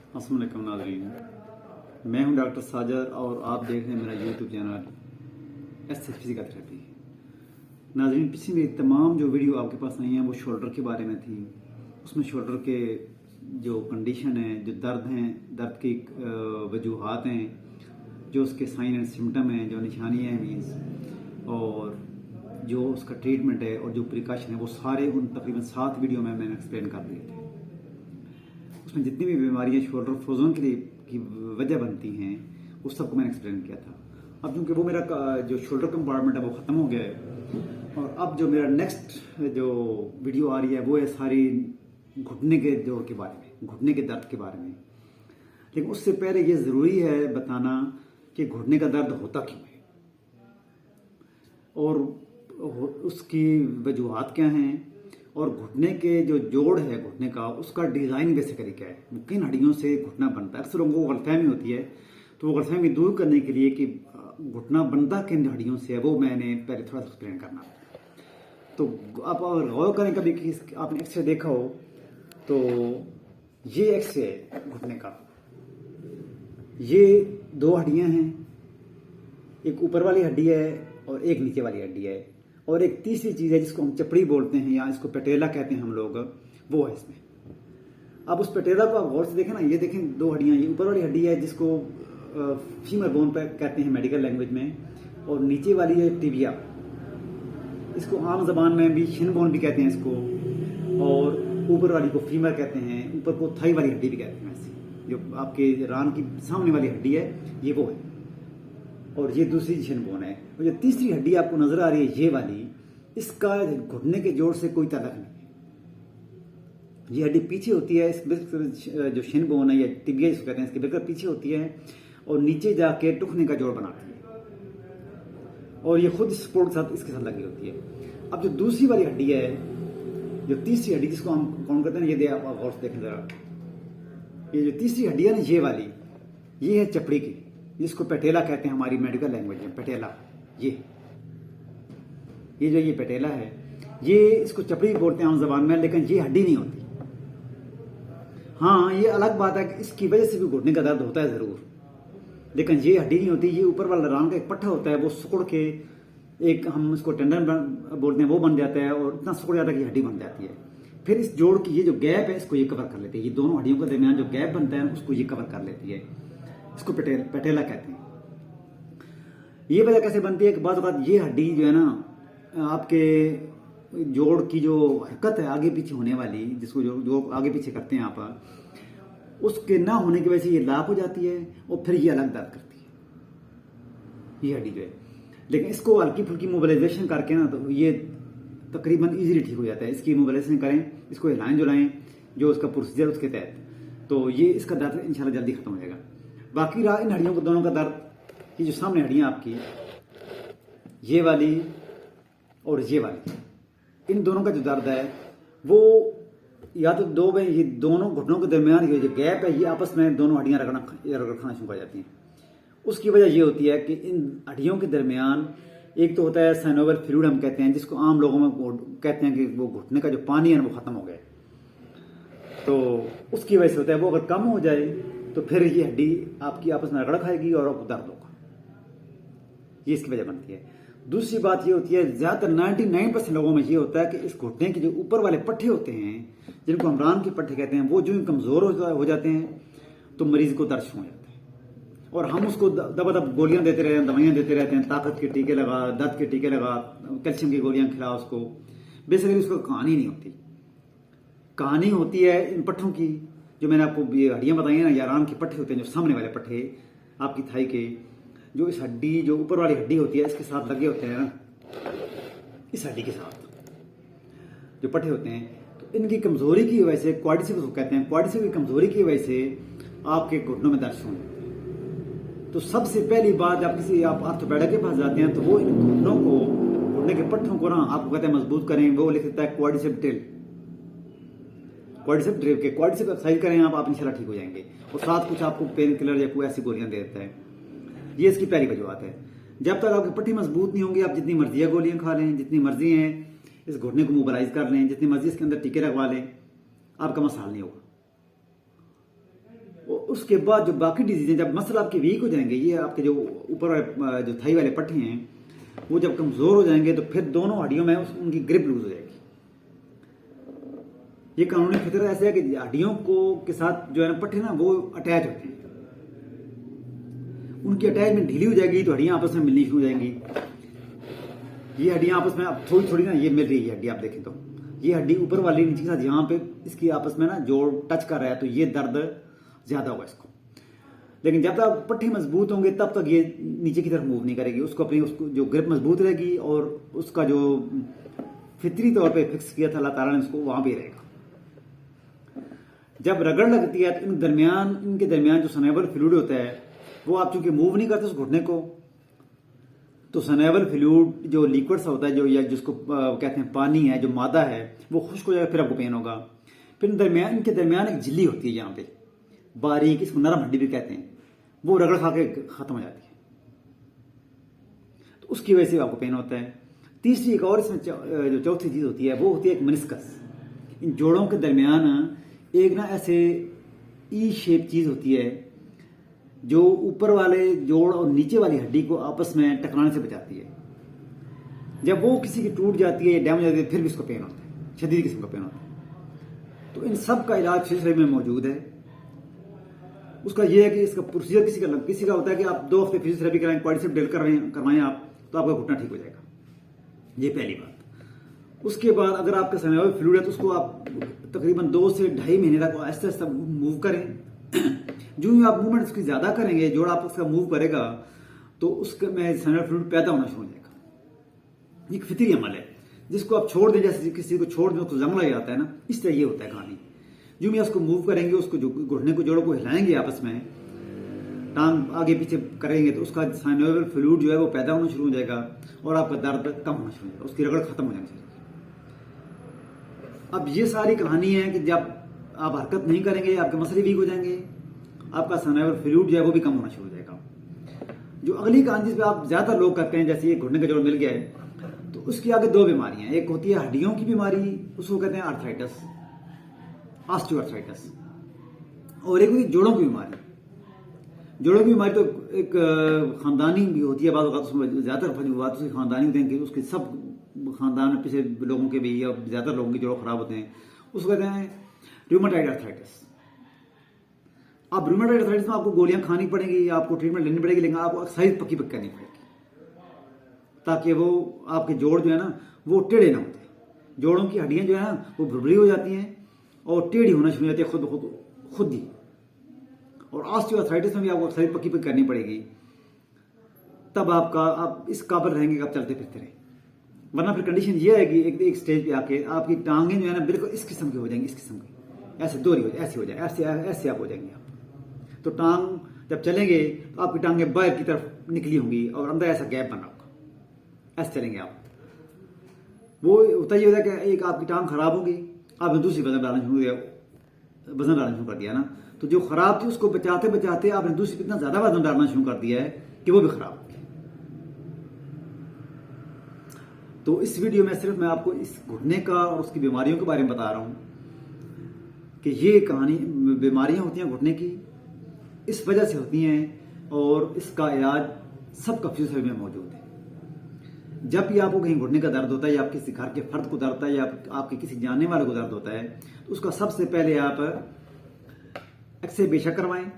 अस्सलाम वालेकुम नाज़रीन, मैं हूं डॉक्टर साजर और आप देख रहे हैं मेरा YouTube channel S physical therapy. नाज़रीन, पिछली मेरी तमाम जो वीडियो आपके पास आई हैं वो शोल्डर के बारे में थी। उसमें शोल्डर के जो कंडीशन है, जो दर्द हैं, दर्द की वजूहात हैं, जो उसके साइन एंड सिम्टम हैं, जो निशानियाँ हैं मीन्स, और जो उसका ट्रीटमेंट है और जो प्रिकॉशन है, वो सारे उन तकरीबन 7 वीडियो में मैंने एक्सप्लेन कर दिए थे। उसमें जितनी भी बीमारियां शोल्डर फ्रोजन के लिए की वजह बनती हैं उस सबको मैंने एक्सप्लेन किया था। अब चूंकि वो मेरा जो शोल्डर कंपार्टमेंट है वो ख़त्म हो गया है और अब जो मेरा नेक्स्ट जो वीडियो आ रही है वो है सारी घुटने के जोड़ के बारे में, घुटने के दर्द के बारे में। लेकिन उससे पहले ये ज़रूरी है बताना कि घुटने का दर्द होता क्यों है और उसकी वजूहात क्या हैं और घुटने के जो जोड़ है घुटने का उसका डिज़ाइन बेसिकली क्या है, वो किन हड्डियों से घुटना बनता है। अक्सर लोगों को गलतफहमी होती है, तो वो गलतफहमी दूर करने के लिए कि घुटना बनता किन हड्डियों से है वो मैंने पहले थोड़ा सा एक्सप्लेन करना। तो आप अगर गौर करें कभी कि आपने एक्सरे देखा हो तो ये एक्सरे है घुटने का, ये 2 हड्डियां हैं, एक ऊपर वाली हड्डी है और एक नीचे वाली हड्डी है और एक तीसरी चीज़ है जिसको हम चपड़ी बोलते हैं या इसको पेटेला कहते हैं हम लोग, वो है इसमें। अब उस पेटेला को आप गौर से देखें ना, ये देखें 2 हड्डियां, ये ऊपर वाली हड्डी है जिसको फीमर बोन पर कहते हैं मेडिकल लैंग्वेज में, और नीचे वाली है टिबिया, इसको आम जबान में भी शिन बोन भी कहते हैं इसको, और ऊपर वाली को फीमर कहते हैं, ऊपर को थाई वाली हड्डी भी कहते हैं। ऐसी जो आपके रान की सामने वाली हड्डी है ये वो है, और ये दूसरी शिन बोन है। और जो तीसरी हड्डी आपको नजर आ रही है ये वाली, इसका घुटने के जोड़ से कोई ताल्लुक नहीं है। ये हड्डी पीछे होती है, इस जो शिन बोन है या टिबिया जिसको कहते हैं इसके बिल्कुल पीछे होती है और नीचे जाके टुकने का जोड़ बनाती है और ये खुद सपोर्ट के साथ इसके साथ लगी होती है। अब जो दूसरी वाली हड्डी है, जो तीसरी हड्डी जिसको हम काउंट करते हैं, ये आप गौर से देखें जरा, ये जो तीसरी हड्डी है ना ये वाली, ये है चपड़ी की, जिसको पेटेला कहते हैं हमारी मेडिकल लैंग्वेज में, पेटेला। ये जो ये पेटेला है, ये इसको चपड़ी बोलते हैं आम जबान में, लेकिन ये हड्डी नहीं होती। हाँ, ये अलग बात है कि इसकी वजह से भी घुटने का दर्द होता है जरूर, लेकिन ये हड्डी नहीं होती। ये ऊपर वाला रान का एक पट्टा होता है, वो सिकुड़ के एक हम इसको टेंडन बोलते हैं, वो बन जाता है और इतना सिकुड़ जाता है कि हड्डी बन जाती है। फिर इस जोड़ की ये जो गैप है इसको ये कवर कर लेती है, ये दोनों हड्डियों के दरमियान जो गैप बनता है उसको ये कवर कर लेती है, इसको पेटेला कहते हैं। ये वजह कैसे बनती है कि बाद ये हड्डी जो है ना आपके जोड़ की जो हरकत है आगे पीछे होने वाली, जिसको जो आगे पीछे करते हैं आप, उसके ना होने की वजह से ये लॉक हो जाती है और फिर ये अलग दर्द करती है ये हड्डी जो है। लेकिन इसको हल्की फुल्की मोबिलाइजेशन करके ना तो ये तकरीबन इजीली ठीक हो जाता है। इसकी मोबिलाइजेशन करें, इसको हिलाएं जुलाएं जो उसका प्रोसीजर उसके तहत, तो ये इसका दर्द इंशाल्लाह जल्दी खत्म हो जाएगा। बाकी रहा इन हड्डियों को दोनों का दर्द, ये जो सामने हड्डियां आपकी, ये वाली और ये वाली, इन दोनों का जो दर्द है वो या तो दो में ये दोनों घुटनों के दरमियान ये जो गैप है ये आपस में दोनों हड्डियां रगड़ना शुरू हो जाती हैं। उसकी वजह ये होती है कि इन हड्डियों के दरमियान एक तो होता है साइनोवियल फ्लूइड हम कहते हैं, जिसको आम लोगों में कहते हैं कि वो घुटने का जो पानी है वो खत्म हो गया, तो उसकी वजह से होता है। वो अगर कम हो जाए तो फिर ये हड्डी आपकी आपस में रगड़ खाएगी और आपको दर्द होगा, ये इसकी वजह बनती है। दूसरी बात ये होती है, ज्यादातर 99% लोगों में ये होता है कि इस घुटने के जो ऊपर वाले पट्टे होते हैं, जिनको हम रान के पट्टे कहते हैं, वो जो कमजोर हो जाते हैं तो मरीज को दर्द हो जाता है और हम उसको दबादब गोलियां देते रहते हैं, दवाइयां देते रहते हैं, ताकत के टीके लगा, दर्द के टीके लगा, कैल्शियम की गोलियां खिला उसको। बेसिकली उसको कहानी नहीं होती, कहानी होती है इन पट्टों की, जो मैंने आपको हड्डियां बताई है ना, या रान के पट्टे होते हैं, जो सामने वाले पट्टे आपकी थाई के, जो इस हड्डी जो ऊपर वाली हड्डी होती है इसके साथ लगे होते हैं ना, इस हड्डी के साथ जो पट्टे होते हैं, तो इनकी कमजोरी की वजह से क्वाड्रिसेप्स कहते हैं, क्वाड्रिसेप्स की कमजोरी की वजह से आपके घुटनों में दर्द होने लगते हैं। तो सबसे पहली बात, आप किसी ऑर्थोपेडिक के पास जाते हैं तो वो इन घुटनों को, घुटने के पट्टों को ना आपको कहते हैं मजबूत करें, वो लिख देता है क्वाड्रिसेप्स ड्रिल, क्वाड्रिसेप्स ड्रिल के क्वाड्रिसेप्स एक्सरसाइज करें आप इंशाल्लाह ठीक हो जाएंगे, और साथ कुछ आपको पेन किलर या कोई ऐसी गोलियां दे देता है। ये इसकी पहली वजूहत है। जब तक आपकी पट्टी मजबूत नहीं होंगी, आप जितनी मर्जी गोलियां खा लें, जितनी मर्जी हैं इस घुटने को मोबिलाइज कर लें, जितनी मर्जी इसके अंदर टीके लगवा लें, आपका मसाल नहीं होगा। उसके बाद जो बाकी डिजीज हैं, जब मसल आपके वीक हो जाएंगे, ये आपके जो ऊपर वाले जो थाई वाले पट्टे हैं वो जब कमजोर हो जाएंगे तो फिर दोनों हड्डियों में उनकी ग्रिप लूज हो जाएगी। ये कानूनी फितरत ऐसे है कि हड्डियों को के साथ जो है ना पट्टे ना वो अटैच होते हैं, उनकी अटैचमेंट ढीली हो जाएगी तो हड्डियां आपस में मिलनी शुरू हो जाएंगी। ये हड्डियां आपस में अब थोड़ी थोड़ी ना ये मिल रही है हड्डी, आप देखें तो ये हड्डी ऊपर वाली नीचे के साथ यहाँ पे इसकी आपस में ना जोड़ टच कर रहा है तो ये दर्द ज्यादा होगा इसको। लेकिन जब तक पट्टे मजबूत होंगे तब तक ये नीचे की तरफ मूव नहीं करेगी, उसको अपनी उसको जो ग्रिप मजबूत रहेगी और उसका जो फितरी तौर पे फिक्स किया था अल्लाह ताला ने उसको वहां भी रहेगा। जब रगड़ लगती है तो इनके दरमियान जो सनेबल फ्लूइड होता है वो आप चूंकि मूव नहीं करते उस घुटने को, तो सनेबल फ्लूइड जो लिक्विड सा होता है जो या जिसको कहते हैं पानी है, जो मादा है, वो खुश्क हो जाएगा, फिर आपको पेन होगा। फिर इनके दरमियान एक झिल्ली होती है यहाँ पे बारीक, इसको नरम हड्डी भी कहते हैं, वो रगड़ खा के खत्म हो जाती है, तो उसकी वजह से आपको पेन होता है। तीसरी एक और इसमें जो चौथी चीज होती है वो होती है एक मेनिस्कस। इन जोड़ों के दरमियान एक ना ऐसे ई शेप चीज होती है जो ऊपर वाले जोड़ और नीचे वाली हड्डी को आपस में टकराने से बचाती है। जब वो किसी की टूट जाती है या डैमेज हो जाती है फिर भी इसको पेन होता है, शदीद किस्म का पेन होता है। तो इन सब का इलाज फिजियोथेरेपी में मौजूद है। उसका यह है कि इसका प्रोसीजर किसी का होता है कि आप 2 हफ्ते फिजियोथेरेपी कराएं, क्वाड्रिसेप ड्रिल करवाएं आप, तो आपका घुटना ठीक हो जाएगा। ये पहली बात। उसके बाद अगर आपका सनेबल फ्लूइड है तो उसको आप तकरीबन 2 से 2.5 महीने तक आहिस्ता आहिस्ता मूव करें। जो ही आप मूवमेंट उसकी ज्यादा करेंगे, जोड़ आप उसका मूव करेगा तो उसके में सनेबल फ्लूइड पैदा होना शुरू हो जाएगा। एक फितरी अमल है जिसको आप छोड़ दें, जैसे किसी को छोड़ दें उसको जम लग जाता है ना, इस तरह ये होता है कहानी। जो भी उसको मूव करेंगे, उसको जो घुटने को जोड़ों को हिलाएंगे आपस में, टांग आगे पीछे करेंगे तो उसका सनेबल फ्लूइड जो है वो पैदा होना शुरू हो जाएगा और आपका दर्द कम होना शुरू हो जाएगा, उसकी रगड़ खत्म हो जानी चाहिए। अब ये सारी कहानी है कि जब आप हरकत नहीं करेंगे आपके मसले वीक हो जाएंगे, आपका सनेबल फ्लूइड जो है वो भी कम होना शुरू हो जाएगा। जो अगली कहानी जिस पे आप ज्यादा लोग करते हैं, जैसे ये घुटने का जोड़ मिल गया है तो उसकी आगे 2 बीमारियां, एक होती है हड्डियों की बीमारी, उसको कहते हैं आर्थराइटिस, ऑस्टियोआर्थराइटिस, और एक होती है जोड़ों की बीमारी। जोड़ों की बीमारी तो एक खानदानी भी होती है, उसमें ज्यादातर बात उसकी खानदानी होती है कि उसके सब खानदान में पिछले लोगों के भी या ज्यादा लोगों के जोड़ खराब होते हैं, उसको कहते हैं रूमेटॉइड आर्थराइटिस। अब रूमेटॉइड आर्थराइटिस में आपको गोलियां खानी पड़ेगी, आपको ट्रीटमेंट लेनी पड़ेगी, लेकिन आपको एक्सरसाइज पक्की करनी पड़ेगी ताकि वो आपके जोड़ जो है ना वो टेढ़े ना होते। जोड़ों की हड्डियां जो है ना वो भुरभुरी हो जाती हैं और टेढ़ी होना शुरू हो जाती है खुद ही। और ऑस्टियोआर्थराइटिस में भी आपको एक्सरसाइज पक्की करनी पड़ेगी, तब आप इस काबिल रहेंगे कि आप चलते फिरते रहें। वरना फिर कंडीशन ये है कि एक स्टेज पे आके आपकी टांगें जो है ना बिल्कुल इस किस्म की हो जाएंगी, इस किस्म की, ऐसे दोहरी हो जाए, ऐसी हो जाए, ऐसे आप हो जाएंगे आप। तो टांग जब चलेंगे तो आपकी टांगें बाहर की तरफ निकली होंगी और अंदर ऐसा गैप बना होगा, ऐसे चलेंगे आप। वो होता ही होता है कि एक आपकी टांग खराब होगी, आपने दूसरी वजन डालना शुरू कर दिया ना, तो जो खराब थी उसको बचाते बचाते आपने दूसरी इतना ज्यादा वजन डालना शुरू कर दिया है कि वो भी खराब हो गई। तो इस वीडियो में सिर्फ मैं आपको इस घुटने का और उसकी बीमारियों के बारे में बता रहा हूं कि ये कहानी बीमारियां होती हैं घुटने की, इस वजह से होती हैं और इसका इलाज सबका फिजियोथेरेपी में मौजूद है। जब भी आपको कहीं घुटने का दर्द होता है या आप किसी घर के फर्द को दर्द होता है या आपके किसी जानने वाले को दर्द होता है तो उसका सबसे पहले आप एक्सरे बेशक करवाएं,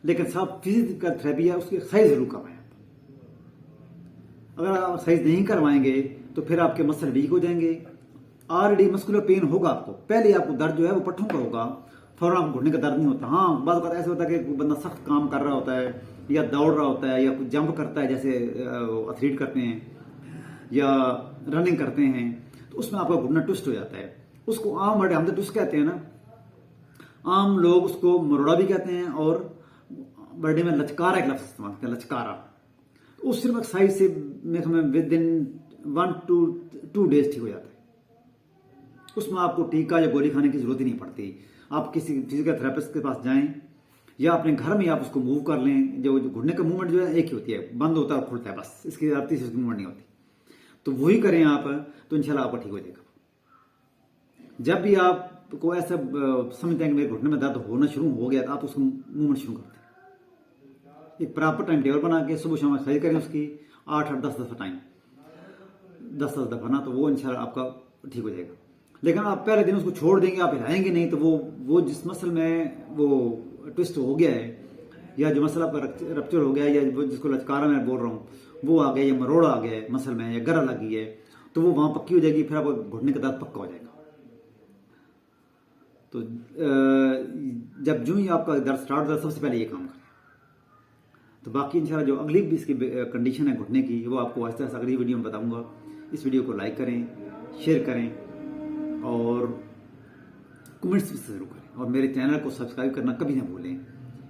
लेकिन सब फिजिकल थेरेपी है उसकी एक्सरसाइज जरूर करवाएं। अगर आप एक्सरसाइज नहीं करवाएंगे तो फिर आपके मसल वीक हो जाएंगे। ऑलरेडी मस्कुलर पेन होगा आपको, पहले आपको दर्द जो है वो पट्टों का होगा, फौरन आपको घुटने का दर्द नहीं होता। हाँ, बात बात ऐसे होता है कि बंदा सख्त काम कर रहा होता है या दौड़ रहा होता है या कुछ जंप करता है, जैसे एथलीट करते हैं या रनिंग करते हैं, तो उसमें आपका घुटना ट्विस्ट हो जाता है। उसको आम वर्ड हम तो ट्विस्ट कहते हैं ना, आम लोग उसको मरोड़ा भी कहते हैं और बर्डे में लचकारा एक लफ्ज इस्तेमाल करते हैं, लचकारा। तो उस सिर्फ एक्सरसाइज से विद इन 1 to 2 days ठीक हो जाता है। उसमें आपको टीका या गोली खाने की जरूरत ही नहीं पड़ती। आप किसी फिजिकल थेरेपिस्ट के पास जाएं या अपने घर में आप उसको मूव कर लें। जो घुटने का मूवमेंट जो है एक ही होती है, बंद होता है और खुलता है, बस इसकी तीसरी उसकी मूवमेंट नहीं होती। तो वही करें आप, तो इंशाल्लाह आपका ठीक हो जाएगा। जब भी आप तो कोई ऐसा समझते हैं कि मेरे घुटने में दर्द होना शुरू हो गया, तो आप उसको मूवमेंट शुरू करते हैं। एक प्रॉपर टाइम टेबल बना के सुबह शाम एक्सरसाइज करें उसकी 8-10 दफ़ा टाइम, 10 दफ़ा ना, तो वो इंशाल्लाह आपका ठीक हो जाएगा। लेकिन आप पहले दिन उसको छोड़ देंगे, आप हिलाएंगे नहीं, तो वो जिस मसल में वो ट्विस्ट हो गया है, या जो मसल आपका रप्चर हो गया है, या जिसको लचकारा मैं बोल रहा हूँ वो आ गया, या मरोड़ा आ गया है मसल में, या गरा लगी है, तो वो वहां पक्की हो जाएगी, फिर आपको घुटने का दर्द पक्का हो जाएगा। तो जब जो ही आपका दर्द स्टार्ट होता है, सबसे पहले ये काम करें। तो बाकी इंशाल्लाह जो अगली भी इसकी कंडीशन है घुटने की, वो आपको आहिस्ता आहिस्ता अगली वीडियो में बताऊंगा। इस वीडियो को लाइक करें, शेयर करें और कमेंट्स भी जरूर करें, और मेरे चैनल को सब्सक्राइब करना कभी ना भूलें।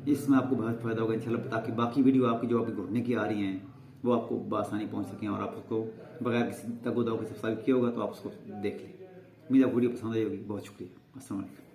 इसमें आपको बहुत फायदा होगा इंशाल्लाह, ताकि बाकी वीडियो आपकी जो आपकी घुटने की आ रही हैं वो आपको बआसानी पहुंच सकें, और आप उसको बगैर किसी तगोदाव के सब्सक्राइब किया होगा तो आप उसको देख लें। उम्मीद आपको वीडियो पसंद आई होगी। बहुत शुक्रिया। अस्सलाम वालेकुम।